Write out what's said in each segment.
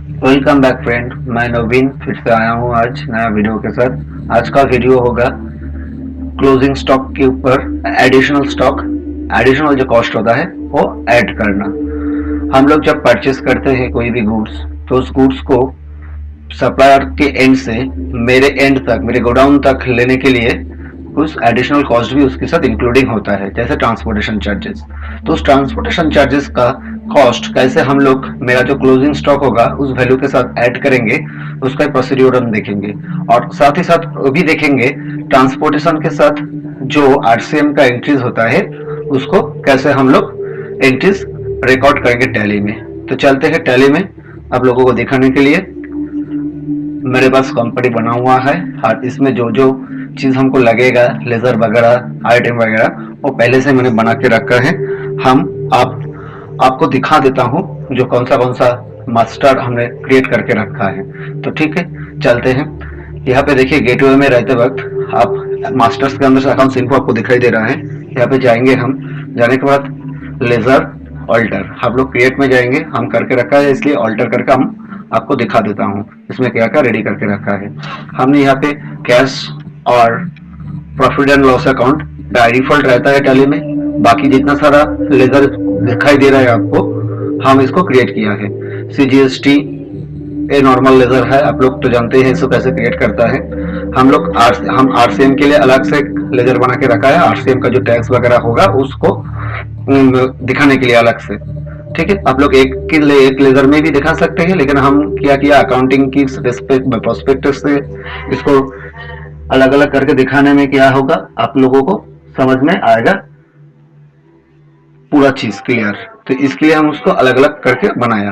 Welcome back friend. मैं नवीन फिर से आया हूँ आज नया वीडियो के साथ। आज का वीडियो होगा क्लोजिंग स्टॉक के ऊपर। एडिशनल स्टॉक, एडिशनल जो कॉस्ट होता है वो ऐड करना। हम लोग जब परचेस करते हैं कोई भी गुड्स, तो उस गुड्स को सप्लायर के एंड से मेरे एंड तक, मेरे गोडाउन तक लेने के लिए कुछ एडिशनल कॉस्ट भी उसके साथ इंक्लूडिंग होता है, जैसे ट्रांसपोर्टेशन चार्जेस। तो उस ट्रांसपोर्टेशन चार्जेस का कॉस्ट कैसे हम लोग मेरा जो क्लोजिंग स्टॉक होगा उस वैल्यू के साथ ऐड करेंगे, उसका प्रोसीड्यूर हम देखेंगे। और साथ ही साथ वो भी देखेंगे ट्रांसपोर्टेशन के साथ जो आरसीएम का एंट्रीज होता है उसको कैसे हम लोग एंट्रीज रिकॉर्ड करेंगे टैली में। तो चलते हैं टैली में। आप लोगों को दिखाने के लिए मेरे पास कंपनी बना हुआ है और इसमें जो जो चीज हमको लगेगा, लेजर वगैरह, आइटम वगैरह, वो पहले से मैंने बना के रखा है। हम आपको दिखा देता हूँ जो कौन सा मास्टर हमने क्रिएट करके रखा है। तो ठीक है, चलते हैं। यहाँ पे देखिए, गेटवे में रहते वक्त आप मास्टर्स के अंदर से अकाउंट इन्फो आपको दिखाई दे रहा है। यहाँ पे जाएंगे हम। जाने के बाद लेजर ऑल्टर, हम लोग क्रिएट में जाएंगे। हम करके रखा है इसलिए ऑल्टर करके हम आपको दिखा देता हूँ इसमें क्या क्या रेडी करके रखा है। हमने यहाँ पे कैश और profit and loss account by default रहता है टैली में। बाकी जितना सारा लेजर दिखाई दे रहा है आपको, हम इसको क्रिएट किया है। सीजीएसटी ए नॉर्मल लेजर है, आप लोग तो जानते हैं इसको कैसे क्रिएट करता है। हम आरसीएम के लिए अलग से लेजर बना के रखा है। आरसीएम का जो टैक्स वगैरह होगा उसको दिखाने के लिए अलग से। ठीक है, आप लोग एक लेजर में भी दिखा सकते हैं, लेकिन हम क्या किया, अकाउंटिंग की प्रोस्पेक्टस से इसको अलग अलग करके दिखाने में क्या होगा, आप लोगों को समझ में आएगा पूरा चीज क्लियर। तो इसके लिए हम उसको अलग अलग करके बनाया।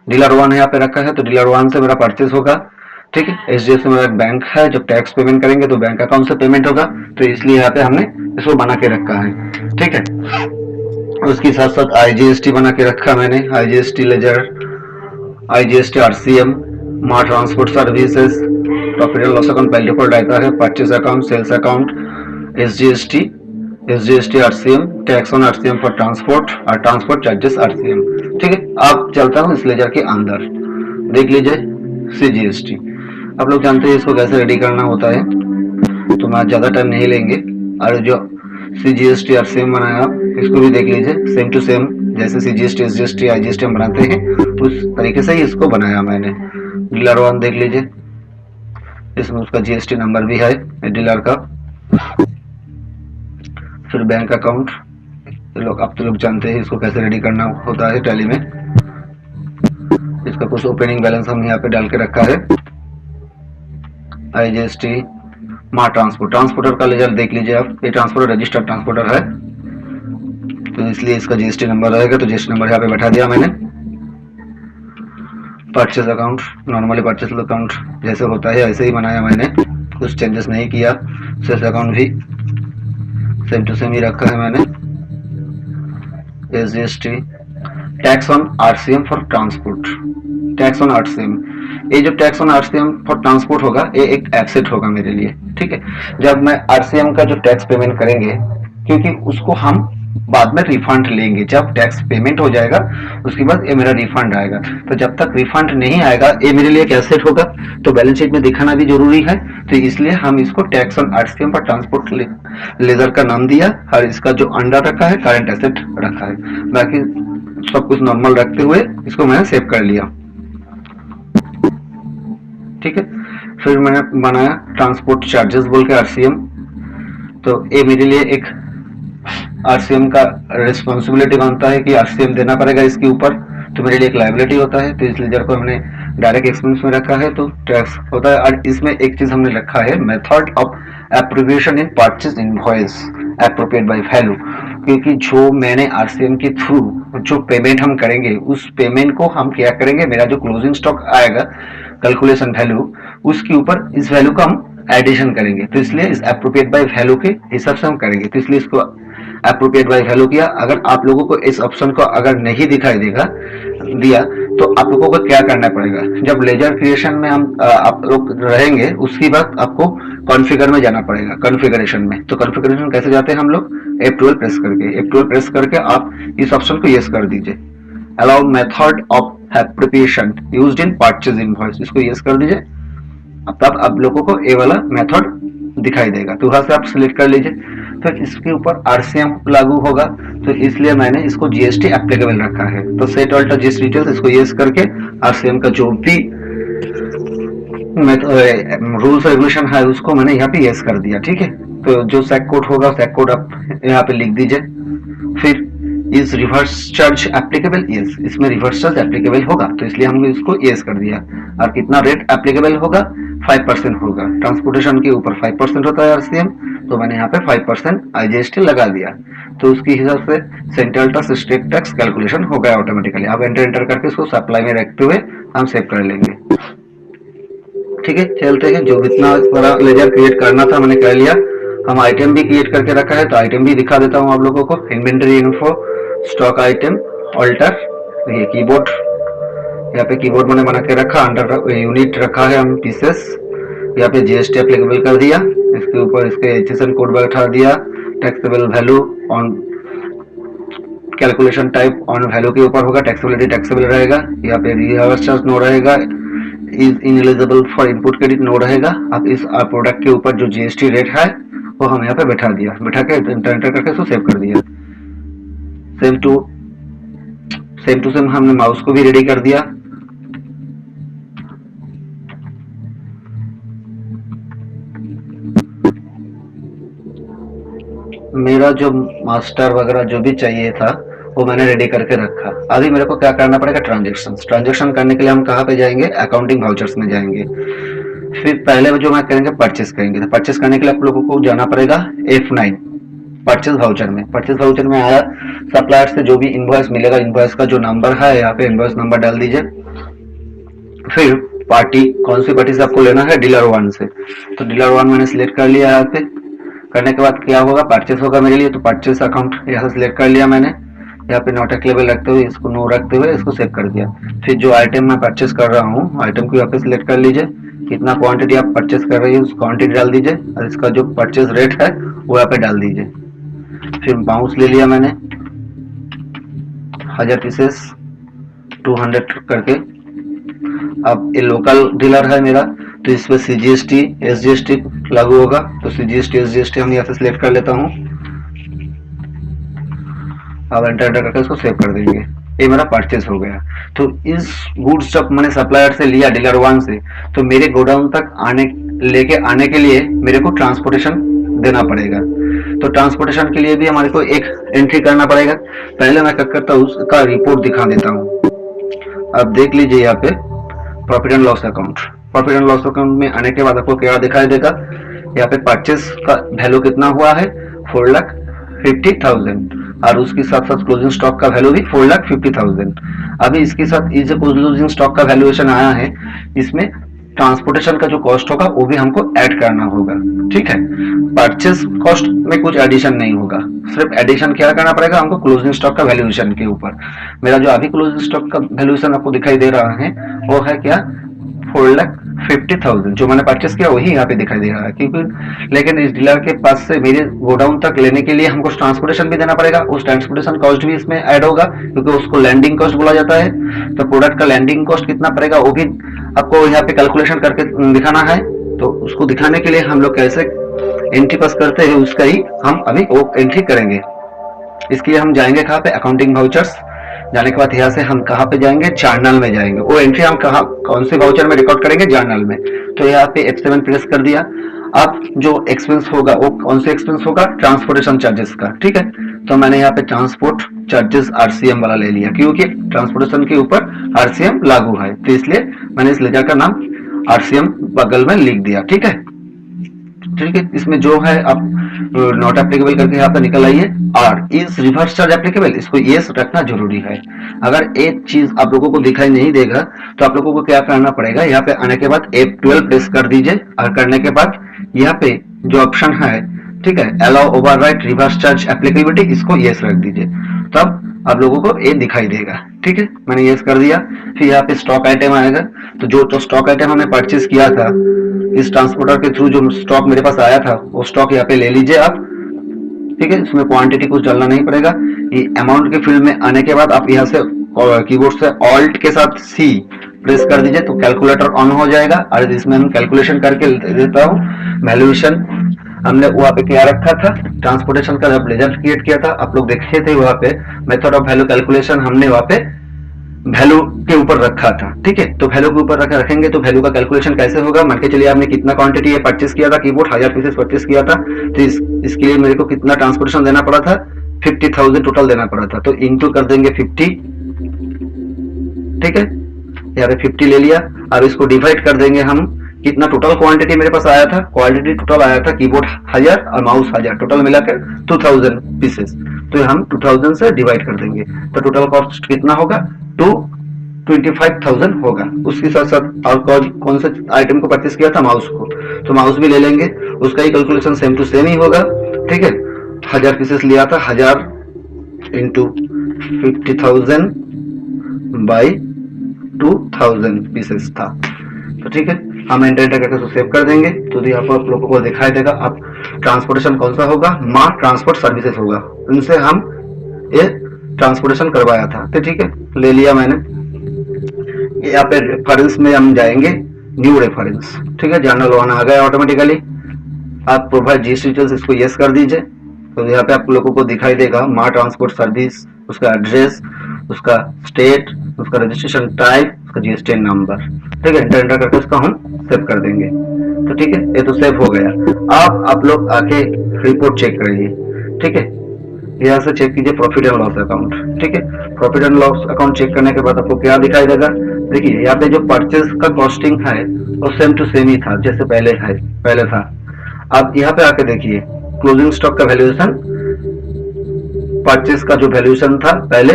डीलर वन यहाँ पे रखा है, तो डीलर वन से मेरा परचेस होगा। ठीक है, एचडीएफसी मेरा एक बैंक है, जब टैक्स पेमेंट करेंगे तो बैंक अकाउंट से पेमेंट होगा, तो इसलिए यहाँ पे हमने इसको बना के रखा है। ठीक है, उसके साथ साथ आईजीएसटी बना के रखा मैंने। IGST ledger, IGST RCM, mart transport services, profit and loss account by default रहता है, purchase account, sales account, SGST RCM, tax on RCM for transport और ट्रांसपोर्ट चार्जेस आरसीएम। ठीक है, आप चलता हूँ इस लेजर के अंदर। देख लीजिए सीजीएसटी, आप लोग जानते हैं इसको कैसे रेडी करना होता है, तो मैं ज्यादा टाइम नहीं लेंगे। और जो सीजीएसटी आरसीएम बनाया आप इसको भी देख लीजिए, सेम टू सेम जैसे सीजीएसटी एसजीएसटी आईजीएसटी हम बनाते हैं उस तरीके से ही इसको बनाया मैंने। डीलर वन देख लीजिए, इसमें उसका जीएसटी नंबर भी है डीलर का। फिर बैंक अकाउंट, लोग आप तो लोग जानते हैं इसको कैसे रेडी करना होता है टैली में। इसका कुछ ओपनिंग बैलेंस हम यहाँ पे डाल के रखा है। आईजीएसटी मार्ट ट्रांसपोर्ट, ट्रांसपोर्टर का लेजर देख लीजिए आप, ये ट्रांसपोर्टर रजिस्टर्ड ट्रांसपोर्टर है, तो इसलिए इसका जीएसटी नंबर रहेगा, तो जीएसटी नंबर यहाँ पे बैठा दिया मैंने। Purchase account, normally purchase account जैसे होता है ऐसे ही बनाया मैंने, कुछ चेंजेस नहीं किया। सेल्स अकाउंट भी सेम टू सेम ही रखा है मैंने। SGST, tax on RCM for transport, tax on RCM, ये जो tax on RCM for transport होगा ये एक एसेट होगा मेरे लिए। ठीक है, जब मैं आरसीएम का जो टैक्स पेमेंट करेंगे, क्योंकि उसको हम बाद में रिफंड लेंगे, जब टैक्स पेमेंट हो जाएगा उसके बाद ये मेरा रिफंड आएगा। तो जब तक रिफंड नहीं आएगा ये मेरे लिए एक एसेट होगा, तो बैलेंस शीट में दिखाना भी जरूरी है। तो इसलिए हम इसको tax on RCM for transport ledger का नाम दिया, और इसका जो अंडर रखा है करंट एसेट रखा है। बाकी सब कुछ नॉर्मल रखते हुए इसको मैंने सेव कर लिया। ठीक है, फिर मैंने बनाया ट्रांसपोर्ट चार्जेस बोल के आरसीएम, तो ये मेरे लिए एक आरसीएम का रिस्पॉन्सिबिलिटी बनता है कि आरसीएम देना पड़ेगा इसके ऊपर, तो मेरे लिए एक लाइबिलिटी होता है। तो इस लेजर को हमने डायरेक्ट एक्सपेंस में रखा है, तो टैक्स होता है। और इसमें एक चीज हमने रखा है, method of appropriation in purchase invoice appropriate by value, क्योंकि जो मैंने आरसीएम के थ्रू जो पेमेंट हम करेंगे उस पेमेंट को हम क्या करेंगे, मेरा जो क्लोजिंग स्टॉक आएगा कैलकुलेशन वैल्यू, उसके ऊपर इस वैल्यू का हम एडिशन करेंगे। तो इसलिए इस एप्रोप्रिएट बाय वैल्यू के हिसाब से हम करेंगे, तो इसलिए इसको एप्रोप्रिएट बाय वैल्यू किया। अगर आप लोगों को इस ऑप्शन को अगर नहीं दिखाई दिया तो आप लोगों को क्या करना पड़ेगा, जब लेजर क्रिएशन में हम आप लोग रहेंगे उसके बाद आपको कॉन्फ़िगर में जाना पड़ेगा, कॉन्फ़िगरेशन में। तो कॉन्फ़िगरेशन कैसे जाते हैं हम लोग, F12 प्रेस करके आप इस ऑप्शन को यस कर दीजिए। Allow method of appropriation used in purchase invoice, इसको यस कर दीजिए। अब तब आप लोगों को ये वाला मेथड दिखाई देगा, तो वहां से आप सिलेक्ट कर लीजिए। फिर इसके ऊपर आरसीएम लागू होगा, तो इसलिए मैंने इसको जीएसटी एप्लीकेबल रखा है। तो सेट ऑल्टर जीएसटी डिटेल्स, इसको यस करके आरसीएम का जो भी रूल्स रेगुलेशन है उसको मैंने यहाँ पे यस कर दिया, ठीक है। तो जो सेक कोड होगा सेक कोड आप यहाँ पे लिख दीजिए। फिर is reverse charge applicable, yes, इसमें रिवर्स चार्ज एप्लीकेबल होगा, तो इसलिए हमने इसको यस कर दिया। और कितना रेट एप्लीकेबल होगा, 5% होगा। ट्रांसपोर्टेशन के ऊपर 5% होता है आरसीएम, तो मैंने यहाँ पे 5% आईजीएसटी लगा दिया। तो उसके हिसाब से central tax state tax calculation हो गया ऑटोमेटिकली। आप एंटर करके इसको सप्लाई में रखते हुए हम सेव कर लेंगे, ठीक है। चलते हैं, जो इतना बड़ा लेजर क्रिएट करना था मैंने कर लिया। हम आइटम भी क्रिएट करके रखा है, तो आइटम भी दिखा देता हूँ आप लोगों को। Inventory info, stock item, alter, ये कीबोर्ड, यहाँ पे कीबोर्ड मैंने बना के रखा, अंडर यूनिट रखा है हम पीसेस, यहाँ पे जीएसटी एप्लीकेबल कर दिया, इसके ऊपर इसके एचएसएन कोड बैठा दिया, taxable value on calculation type on value के ऊपर होगा, टैक्सेबिलिटी टैक्सेबल रहेगा, यहाँ पे रिवर्स चार्ज नो रहेगा, is ineligible for input credit no रहेगा। अब इस प्रोडक्ट के ऊपर जो जीएसटी रेट है वो हम यहाँ पे बैठा दिया, बैठा के एंटर करके इसको सेव कर दिया। सेम टू सेम हमने माउस को भी रेडी कर दिया। मेरा जो मास्टर वगैरह जो भी चाहिए था वो मैंने रेडी करके रखा। अभी मेरे को क्या करना पड़ेगा, ट्रांजेक्शन करने के लिए हम कहाँ पे जाएंगे, अकाउंटिंग वाउचर्स में जाएंगे। फिर पहले जो मैं करेंगे परचेस करेंगे, तो परचेस करने के लिए आप लोगों को जाना पड़ेगा F9 परचेस वाउचर में। परचेस वाउचर में आया, सप्लायर से जो भी इनवॉइस मिलेगा, इनवॉइस का जो नंबर है यहाँ पे इनवॉइस नंबर डाल दीजिए। फिर पार्टी, कौन सी पार्टी से आपको लेना है, डीलर 1 से, तो डीलर 1 मैंने सिलेक्ट कर लिया। यहाँ पे करने के बाद क्या होगा, परचेस होगा मेरे लिए, तो परचेस अकाउंट यहाँ से सिलेक्ट कर लिया मैंने। यहाँ पे नॉट एप्लीकेबल रखते हुए इसको नो रखते हुए इसको सेव कर दिया। फिर जो आइटम मैं परचेस कर रहा हूँ, आइटम को यहाँ पे सिलेक्ट कर लीजिए, कितना क्वांटिटी आप परचेस कर रही है उस क्वांटिटी डाल दीजिए, और इसका जो परचेस रेट है वो यहाँ पे डाल दीजिए। फिर बाउंस ले लिया मैंने 1000 पीसेस 200 करके। अब ये लोकल डीलर है मेरा, तो इस पे सीजीएसटी एसजीएसटी लागू होगा, तो सीजीएसटी एसजीएसटी हम यहाँ से सिलेक्ट कर लेता हूँ। अब एंटर करके इसको सेव कर देंगे। ये मेरा परचेस हो गया। तो इस गुड्स जब मैंने सप्लायर से लिया डीलर 1 से, तो मेरे गोडाउन तक लेके आने के लिए मेरे को ट्रांसपोर्टेशन देना पड़ेगा। तो ट्रांसपोर्टेशन के लिए भी हमारे को एक एंट्री करना पड़ेगा। पहले मैं क्या करता हूँ, उसका रिपोर्ट दिखा देता हूँ। अब देख लीजिए यहाँ पे profit and loss account. Profit and loss account में आने के बाद आपको क्या दिखाई देगा, यहाँ पे परचेस का वैल्यू कितना हुआ है, 4,50,000, और उसके साथ साथ क्लोजिंग स्टॉक का वैल्यू भी 4,50,000। अभी इसके साथ ये जो क्लोजिंग स्टॉक का वैल्यूएशन आया है, इसमें ट्रांसपोर्टेशन का जो कॉस्ट होगा वो भी हमको ऐड करना होगा, ठीक है। परचेस कॉस्ट में कुछ एडिशन नहीं होगा, सिर्फ एडिशन क्या करना पड़ेगा हमको, क्लोजिंग स्टॉक का वैल्यूएशन के ऊपर। मेरा जो अभी क्लोजिंग स्टॉक का वैल्यूएशन आपको दिखाई दे रहा है वो है क्या, 4,50,000, जो मैंने परचेस किया वही यहाँ पे दिखाई दे रहा है। क्योंकि लेकिन इस डीलर के पास से मेरे गोडाउन तक लेने के लिए हमको ट्रांसपोर्टेशन भी देना पड़ेगा, उस ट्रांसपोर्टेशन कॉस्ट भी इसमें ऐड होगा, क्योंकि उसको लैंडिंग कॉस्ट बोला जाता है। तो प्रोडक्ट का लैंडिंग कॉस्ट कितना पड़ेगा वो भी आपको यहाँ पे कैलकुलेशन करके दिखाना है। तो उसको दिखाने के लिए हम लोग कैसे एंट्री पास करते हैं उसका ही हम अभी वो एंट्री करेंगे। इसके लिए हम जाएंगे कहाँ पे, अकाउंटिंग वाउचर्स। जाने के बाद यहाँ से हम कहाँ पे जाएंगे, जर्नल में जाएंगे। वो एंट्री हम कहाँ, कौन से वाउचर में रिकॉर्ड करेंगे, जर्नल में। तो यहाँ पे F7 प्रेस कर दिया। अब जो एक्सपेंस होगा वो कौन से एक्सपेंस होगा, ट्रांसपोर्टेशन चार्जेस का, ठीक है। तो मैंने यहाँ पे ट्रांसपोर्ट चार्जेस आरसीएम वाला ले लिया, क्योंकि ट्रांसपोर्टेशन के ऊपर आरसीएम लागू है, तो इसलिए मैंने इस लेजर का नाम आरसीएम बगल में लिख दिया, ठीक है। ठीक है, इसमें जो है आप नॉट एप्लीकेबल करके यहाँ पे निकल आइए। और इस रिवर्स चार्ज एप्लीकेबल, इसको यस रखना जरूरी है। अगर एक चीज आप लोगों को दिखाई नहीं देगा तो आप लोगों को क्या करना पड़ेगा, यहाँ पे आने के बाद F12 प्रेस कर दीजिए, और करने के बाद यहाँ पे जो ऑप्शन है, ठीक है, allow overwrite reverse charge applicability, इसको यस रख दीजिए, तब आप लोगों को ये दिखाई देगा, ठीक है। मैंने यस कर दिया। फिर यहाँ पे स्टॉक आइटम आएगा, तो जो स्टॉक आइटम हमने परचेज किया था इस ट्रांसपोर्टर के थ्रू, जो स्टॉक मेरे पास आया था वो स्टॉक यहाँ पे ले लीजिए आप, ठीक है। इसमें क्वांटिटी कुछ डालना नहीं पड़ेगा। ये अमाउंट के फील्ड में आने के बाद आप यहाँ से कीबोर्ड से ऑल्ट के साथ सी प्रेस कर दीजिए तो कैलकुलेटर ऑन हो जाएगा। और इसमें हम कैलकुलेशन करके देता हूँ। वैल्यूएशन हमने वहाँ पे क्या रखा था, ट्रांसपोर्टेशन का जब रिजल्ट क्रिएट किया था आप लोग देखे थे वहाँ पे, मेथड ऑफ वैल्यू कैलकुलेशन हमने वहाँ पे वैल्यू के ऊपर रखा था। ठीक है, तो वैल्यू के ऊपर रखेंगे तो वैल्यू का कैलकुलेशन कैसे होगा। मान के चलिए आपने कितना क्वांटिटी ये परचेस किया था, कीबोर्ड 1000 पीसेस परचेस किया था, तो इसके लिए मेरे को कितना ट्रांसपोर्टेशन देना पड़ा था, 50,000 टोटल देना पड़ा था। तो इंटू कर देंगे 50। ठीक है, यहाँ पे 50 ले लिया। अब इसको डिवाइड कर देंगे हम, कितना टोटल क्वांटिटी मेरे पास आया था, क्वांटिटी टोटल आया था कीबोर्ड 1000 और माउस 1000, टोटल मिलाकर 2000 पीसेस। तो हम 2000 से डिवाइड कर देंगे तो टोटल कॉस्ट कितना होगा, 25,000 होगा। उसके साथ साथ और कौन से आइटम को परचेस किया था, माउस को, तो माउस भी ले लेंगे, उसका ही कैलकुलेशन सेम टू सेम ही होगा। ठीक है, 1000 पीसेस लिया था, 1000 इंटू 50,000 बाई 2000 पीसेस था। तो ठीक है, हम एंटर करके उसको सेव कर देंगे तो यहाँ पर आप लोगों को दिखाई देगा। अब ट्रांसपोर्टेशन कौन सा होगा, माँ ट्रांसपोर्ट सर्विसेज होगा, उनसे हम ये ट्रांसपोर्टेशन करवाया था। तो ठीक है, ले लिया मैंने। यहाँ पे रेफरेंस में हम जाएंगे, न्यू रेफरेंस। ठीक है, जर्नल 1 आ गया ऑटोमेटिकली। आप प्रोवाइड जीएसटी डिटेल्स, इसको यस कर दीजिए तो यहाँ पे आप लोगों को दिखाई देगा माँ ट्रांसपोर्ट सर्विस, उसका एड्रेस, उसका स्टेट, उसका रजिस्ट्रेशन टाइप, उसका जीएसटी नंबर। ठीक है, एंटर करके उसको हम सेव कर देंगे। तो ठीक है, ये तो सेव हो गया। अब आप लोग आके रिपोर्ट चेक करिए। ठीक है, यहाँ से चेक कीजिए प्रॉफिट एंड लॉस अकाउंट। ठीक है, profit and loss account check करने के बाद आपको क्या दिखाई देगा, देखिए यहाँ पे जो परचेज का कॉस्टिंग है वो सेम टू सेम ही था जैसे पहले था। अब यहाँ पे आके देखिए क्लोजिंग स्टॉक का वैल्यूएशन, परचेज का जो वैल्यूएशन था पहले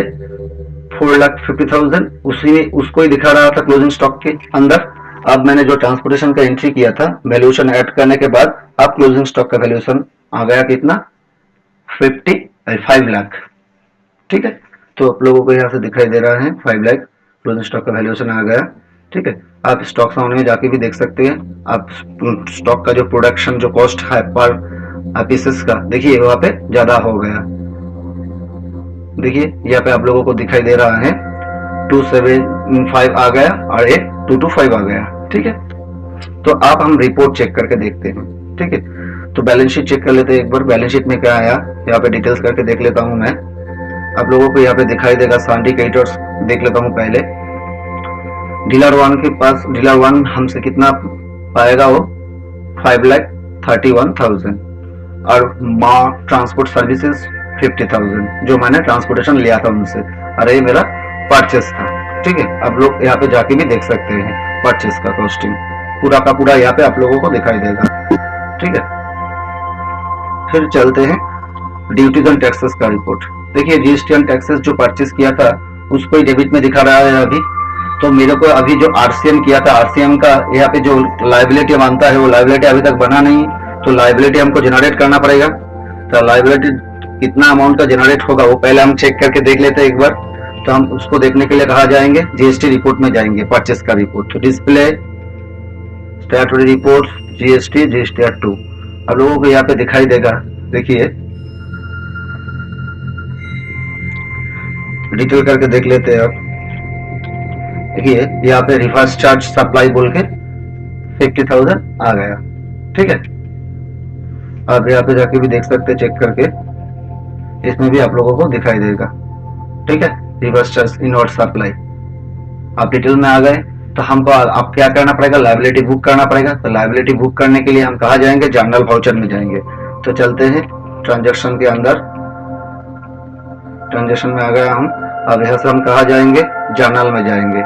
4,50,000, उसी में उसको ही दिखा रहा था क्लोजिंग स्टॉक के अंदर। अब मैंने जो ट्रांसपोर्टेशन का एंट्री किया था, वैल्यूएशन ऐड करने के बाद अब क्लोजिंग स्टॉक का वैल्यूएशन आ गया कितना, 5 लाख। ठीक है, तो आप लोगों को यहाँ से दिखाई दे रहा है 5 लाख क्लोजिंग स्टॉक का वैल्यूएशन आ गया। ठीक है, आप स्टॉक साउंड में जाके भी देख सकते हैं। आप स्टॉक का जो प्रोडक्शन जो कॉस्ट है पर पीसेस का, देखिए वहां पे ज्यादा हो गया। देखिए यहाँ पे आप लोगों को दिखाई दे रहा है 275 आ गया और एक 225 आ गया। ठीक है, तो आप हम रिपोर्ट चेक करके देखते हैं। ठीक है, तो बैलेंस शीट चेक कर लेते हैं एक बार। बैलेंस शीट में क्या आया, यहाँ पे डिटेल्स करके देख लेता हूँ मैं। आप लोगों को यहाँ पे दिखाई देगा सॉन्डी क्रेडिटर्स, देख लेता हूँ पहले। डीलर 1 के पास, डीलर 1 हमसे कितना पाएगा, वो 5,31,000 और माँ ट्रांसपोर्ट सर्विसेज 50,000 जो मैंने ट्रांसपोर्टेशन लिया था उनसे, अरे ये मेरा परचेस था। ठीक है, आप लोग यहाँ पे जाके भी देख सकते हैं परचेस का कॉस्टिंग पूरा का पूरा यहाँ पे आप लोगों को दिखाई देगा। ठीक है, फिर चलते हैं ड्यूटीज एंड टैक्सेस का रिपोर्ट। देखिए जीएसटी एंड टैक्सेस जो परचेस किया था उसको ही डेबिट में दिखा रहा है अभी। तो मेरे को अभी जो आरसीएम किया था, आरसीएम का यहाँ पे जो लाइबिलिटी बनता है वो लाइबिलिटी अभी तक बना नहीं, तो लाइबिलिटी हमको जनरेट करना पड़ेगा। तो लाइबिलिटी कितना अमाउंट का जनरेट होगा वो पहले हम चेक करके देख लेते हैं एक बार। तो हम उसको देखने के लिए कहा जाएंगे, जीएसटी रिपोर्ट में जाएंगे, परचेस का रिपोर्ट। तो display statutory report GST, GSTR 2 आप लोगों को यहाँ पे दिखाई देगा। देखिए डिटेल करके देख लेते हैं आप। देखिए यहाँ पे रिवर्स चार्ज सप्लाई बोल के 50,000 आ गया। ठीक है, आप यहाँ पे जाके भी देख सकते हैं चेक करके, इसमें भी आप लोगों को दिखाई देगा। ठीक है, रिवर्स चार्ज इनवर्ट सप्लाई। आप डिटेल में आ गए तो हमको आप क्या करना पड़ेगा, लाइबिलिटी बुक करना पड़ेगा। तो लाइबिलिटी बुक करने के लिए हम कहा जाएंगे, जर्नल वाउचर में जाएंगे। तो चलते हैं ट्रांजैक्शन के अंदर, ट्रांजैक्शन में आ गया हम। अब यहाँ से हम कहा जाएंगे, जर्नल में जाएंगे।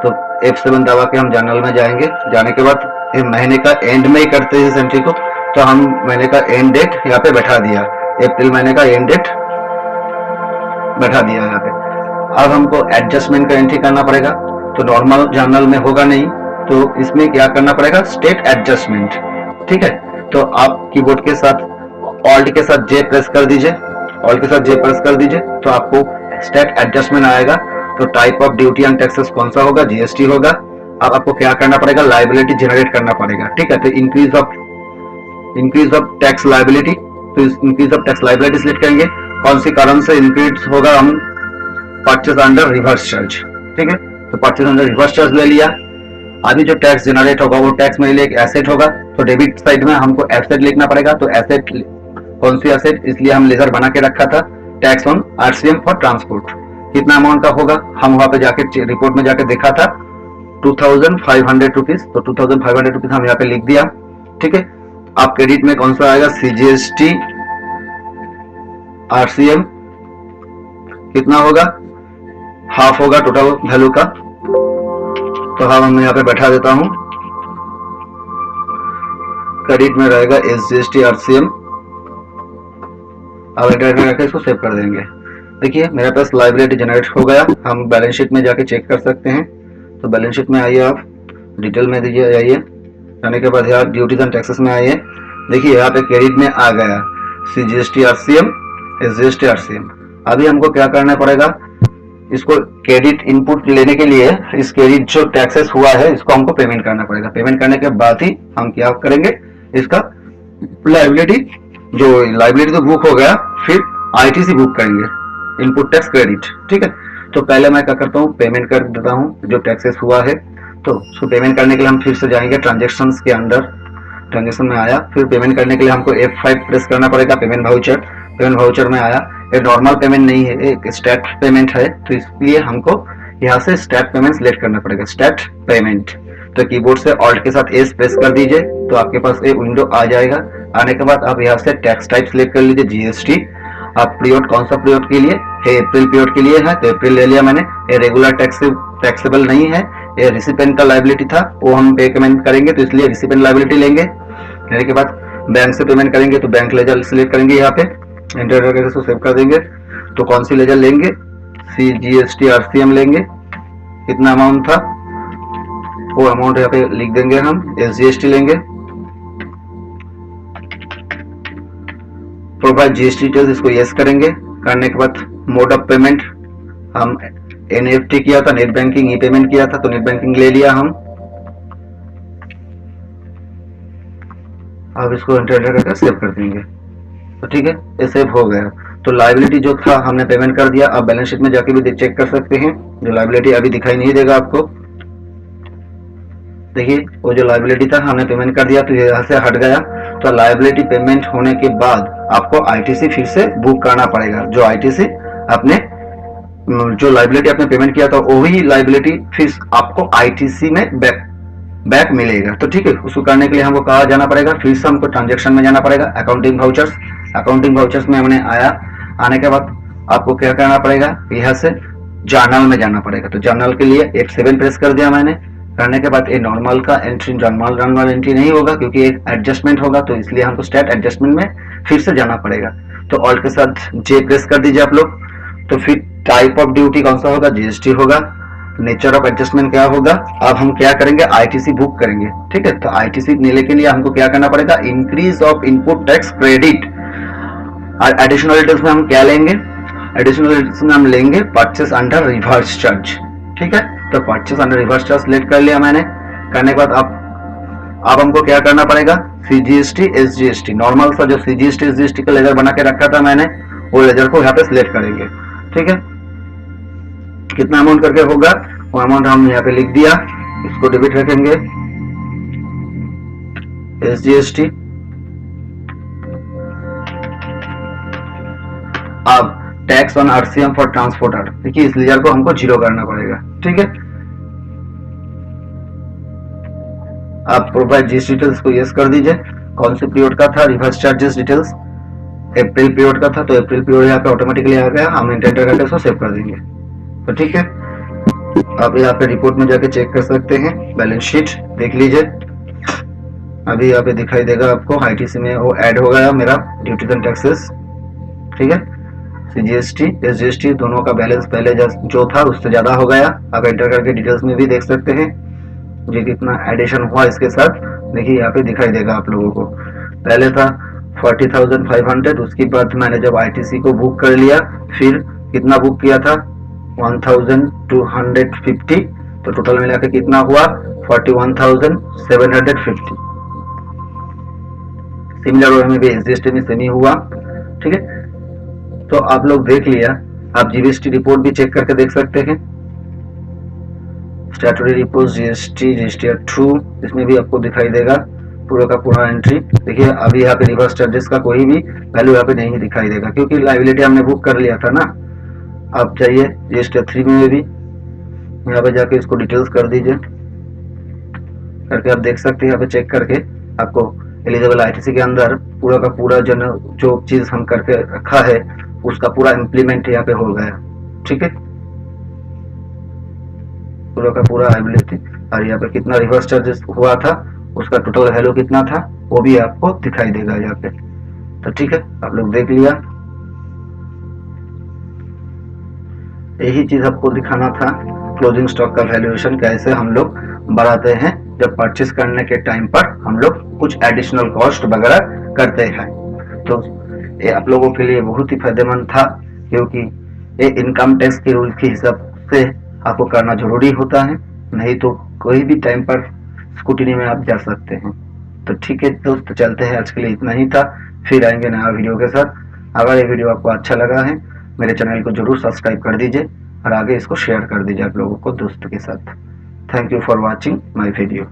तो F7 दबा के हम जर्नल में जाएंगे। जाने के बाद महीने का एंड में ही करते हैं इस एंट्री को, तो हम महीने का एंड डेट यहाँ पे बैठा दिया, अप्रैल महीने का एंड डेट बैठा दिया यहाँ पे। अब हमको एडजस्टमेंट का एंट्री करना पड़ेगा, तो नॉर्मल जर्नल में होगा नहीं, तो इसमें क्या करना पड़ेगा, स्टेट एडजस्टमेंट। ठीक है, तो आप कीबोर्ड के साथ ऑल्ट के साथ जे प्रेस कर दीजिए, ऑल्ट के साथ जे प्रेस कर दीजिए तो आपको स्टेट एडजस्टमेंट आएगा। तो type of duty and taxes कौन सा होगा, जीएसटी होगा। अब आपको क्या करना पड़ेगा, लाइबिलिटी जनरेट करना पड़ेगा। ठीक है, तो इंक्रीज ऑफ टैक्स लाइबिलिटी, तो increase of tax liability select करेंगे। कौन सी कारण से इंक्रीज होगा, हम परचेज अंडर रिवर्स चार्ज, ठीक है। तो परचेज अंडर रिवर्स चार्ज ले लिया। अभी जो टैक्स जनरेट होगा वो टैक्स मेरे लिए एक एसेट होगा, तो डेबिट साइड में हमको एसेट लिखना पड़ेगा। तो एसेट कौन सी एसेट, इसलिए हम लेजर बना के रखा था, tax on RCM for transport. कितना अमाउंट का होगा, हम वहां पे जाके रिपोर्ट में जाके देखा था 2500 रुपीज। तो 2500 रुपीज हम यहाँ पे लिख दिया, ठीक है। आप क्रेडिट में कौन सा आएगा, सीजीएसटी आरसीएम कितना होगा, हाफ होगा टोटल वैल्यू का। तो हाँ मैं यहाँ पे बैठा देता हूं, क्रेडिट में रहेगा एसजीएसटी आरसीएम। अब एंटर करके इसको सेव कर देंगे। देखिए मेरे पास लाइबिलिटी जनरेट हो गया। हम बैलेंस शीट में जाके चेक कर सकते हैं। तो बैलेंस शीट में आइए, आप डिटेल में दीजिए, आइए, आने के बाद यहाँ ड्यूटीज एंड टैक्सेस में आइए। देखिए यहाँ पे क्रेडिट में आ गया सीजीएसटी आरसीएम, एसजीएसटी आरसीएम। अभी हमको क्या करना पड़ेगा, इसको क्रेडिट इनपुट लेने के लिए इस क्रेडिट जो टैक्सेस हुआ है इसको हमको पेमेंट करना पड़ेगा। पेमेंट करने के बाद ही हम क्या करेंगे, इसका लाइबिलिटी तो बुक हो गया, फिर आईटीसी बुक करेंगे, इनपुट टैक्स क्रेडिट, ठीक है। तो पहले मैं क्या करता हूँ, पेमेंट कर देता हूँ जो टैक्सेस हुआ है। तो उसको पेमेंट करने के लिए हम फिर से जाएंगे ट्रांजेक्शन के अंदर, ट्रांजेक्शन में आया, फिर पेमेंट करने के लिए हमको F5 प्रेस करना पड़ेगा, पेमेंट वाउचर। पेमेंट वाउचर में आया, ये नॉर्मल पेमेंट नहीं है, एक स्टेट पेमेंट है, तो इसलिए हमको यहाँ से स्टेट पेमेंट सिलेक्ट करना पड़ेगा, स्टेट पेमेंट। तो कीबोर्ड से ऑल्ट के साथ एस प्रेस कर दीजिए, तो आपके पास एक विंडो आ जाएगा। आने के बाद आप यहाँ से टैक्स टाइप सिलेक्ट कर लीजिए, जीएसटी। आप पीरियड कौन सा पीरियड के लिए है, अप्रैल पीरियड के लिए है, तो अप्रैल ले लिया मैंने। ये रेगुलर टैक्सेबल नहीं है, ये रिसिपेंट का लाइबिलिटी था, वो हम पेमेंट करेंगे, तो इसलिए रिसिपेंट लाइबिलिटी लेंगे। लेने के बाद बैंक से पेमेंट करेंगे, तो बैंक लेजर सिलेक्ट करेंगे, यहाँ पे एंटर करके इसको सेव कर देंगे। तो कौन सी लेजर लेंगे, सीजीएसटी आरसीएम लेंगे। कितना अमाउंट था वो अमाउंट यहाँ पे लिख देंगे हम। एसजीएसटी लेंगे, प्रोवाइड जीएसटी डिटेल्स, इसको यस करेंगे। करने के बाद मोड ऑफ पेमेंट हम एनईएफटी किया था, नेट बैंकिंग ई पेमेंट किया था, तो नेट बैंकिंग ले लिया हम। अब इसको एंटर करके सेव कर देंगे, तो ठीक है, ये सेव हो गया। तो लाइबिलिटी जो था हमने पेमेंट कर दिया। अब बैलेंस शीट में जाके भी चेक कर सकते हैं, जो लाइबिलिटी अभी दिखाई नहीं देगा आपको। देखिए वो जो लाइबिलिटी था हमने पेमेंट कर दिया, तो ये यहाँ से हट गया। तो लाइबिलिटी पेमेंट होने के बाद आपको आईटीसी फिर से बुक करना पड़ेगा। जो आईटीसी आपने जो लाइबिलिटी आपने पेमेंट किया था वही लाइबिलिटी फिर आपको आईटीसी में बैक मिलेगा। तो ठीक है, उसको करने के लिए हमको कहाँ जाना पड़ेगा, फिर से हमको ट्रांजेक्शन में जाना पड़ेगा, अकाउंटिंग वाउचर्स। अकाउंटिंग वाउचर्स में हमने आया, आने के बाद आपको क्या करना पड़ेगा, यहाँ से जर्नल में जाना पड़ेगा। तो जर्नल के लिए F7 प्रेस कर दिया मैंने। करने के बाद ये नॉर्मल का एंट्री, नॉर्मल एंट्री नहीं होगा क्योंकि एक एडजस्टमेंट होगा, तो इसलिए हमको स्टेट एडजस्टमेंट में फिर से जाना पड़ेगा। तो ऑल्ट के साथ जे प्रेस कर दीजिए आप लोग। तो फिर टाइप ऑफ ड्यूटी कौन सा होगा, जीएसटी होगा। नेचर ऑफ एडजस्टमेंट क्या होगा, अब हम क्या करेंगे, आईटीसी बुक करेंगे, ठीक है। तो आईटीसी लेने के लिए हमको क्या करना पड़ेगा, increase of input tax credit. और एडिशनल डिटेल्स में हम क्या लेंगे, एडिशनल डिटेल्स में हम लेंगे परचेस अंडर रिवर्स चार्ज, ठीक है। तो purchase under reverse charge select कर लिया मैंने। करने के बाद अब हमको क्या करना पड़ेगा, सीजीएसटी एसजीएसटी, नॉर्मल सा जो सीजीएसटी एसजीएसटी का लेजर बना के रखा था मैंने, वो लेजर को यहाँ पे सिलेक्ट करेंगे, ठीक है। कितना अमाउंट करके होगा वो अमाउंट हम यहाँ पे लिख दिया, इसको डेबिट रखेंगे, एसजीएसटी। अब tax on RCM for transporter, देखिए इस लेजर को हमको जीरो करना पड़ेगा, ठीक है। आप प्रोवाइड जीएसटी डिटेल्स को यस कर दीजिए। कौन से पीरियड का था, रिवर्स चार्जेस डिटेल्स अप्रैल पीरियड का था, तो अप्रैल पीरियड यहाँ पे ऑटोमेटिकली आ गया, हम एंटर करके इसको सेव कर देंगे, तो ठीक है। आप यहाँ पे रिपोर्ट में जाके चेक कर सकते हैं, बैलेंस शीट देख लीजिए। अभी यहाँ पे दिखाई देगा आपको, आईटीसी में वो ऐड हो गया मेरा ड्यूटीज एंड टैक्सेस, ठीक है। सीजीएसटी एसजीएसटी दोनों का बैलेंस पहले जो था उससे ज्यादा हो गया। आप एंटर करके डिटेल्स में भी देख सकते हैं जी कितना एडिशन हुआ इसके साथ। देखिए यहाँ पे दिखाई देगा आप लोगों को, पहले था 40,500, उसके बाद मैंने जब आईटीसी को बुक कर लिया, फिर कितना बुक किया था 1,250, तो टोटल मिला के कितना हुआ 41,750। सिमिलर वे में भी एसजीएसटी में सेमी हुआ, ठीक है। तो आप लोग देख लिया आप जीएसटी रिपोर्ट भी चेक करके देख सकते हैं। Statutory report GST register true, इसमें भी आपको दिखाई देगा पूरा का पूरा एंट्री। देखिए अभी यहाँ पे रिवर्स चार्जेस का कोई भी वैल्यू यहाँ पे नहीं दिखाई देगा क्योंकि लाइबिलिटी हमने बुक कर लिया था ना। आप जाइए रजिस्टर 3 में भी यहाँ पे जाके इसको डिटेल्स कर दीजिए, करके आप देख सकते हैं यहाँ पे चेक करके आपको एलिजिबल आईटीसी के अंदर पूरा का पूरा जो चीज हम करके रखा है उसका पूरा इम्प्लीमेंट यहाँ पे हो गया। ठीक है, पूरा का पूरा एबिलिटी और यहाँ पे कितना रिवर्स चार्जेस हुआ था उसका टोटल वैल्यू कितना था वो भी आपको दिखाई देगा यहाँ पे। तो ठीक है, आप लोग देख लिया, यही चीज आपको दिखाना था। क्लोजिंग स्टॉक का वैल्यूएशन कैसे हम लोग बढ़ाते हैं जब परचेस करने के टाइम पर हम लोग कुछ एडिशनल कॉस्ट वगैरह करते हैं। तो ये आप लोगों के लिए बहुत ही फायदेमंद था क्योंकि ये इनकम टैक्स के रूल के हिसाब से आपको करना जरूरी होता है, नहीं तो कोई भी टाइम पर स्कूटनी में आप जा सकते हैं। तो ठीक है दोस्त, चलते हैं, आज के लिए इतना ही था, फिर आएंगे नया वीडियो के साथ। अगर ये वीडियो आपको अच्छा लगा है मेरे चैनल को जरूर सब्सक्राइब कर दीजिए और आगे इसको शेयर कर दीजिए आप लोगों को दोस्तों के साथ। Thank you for watching my video.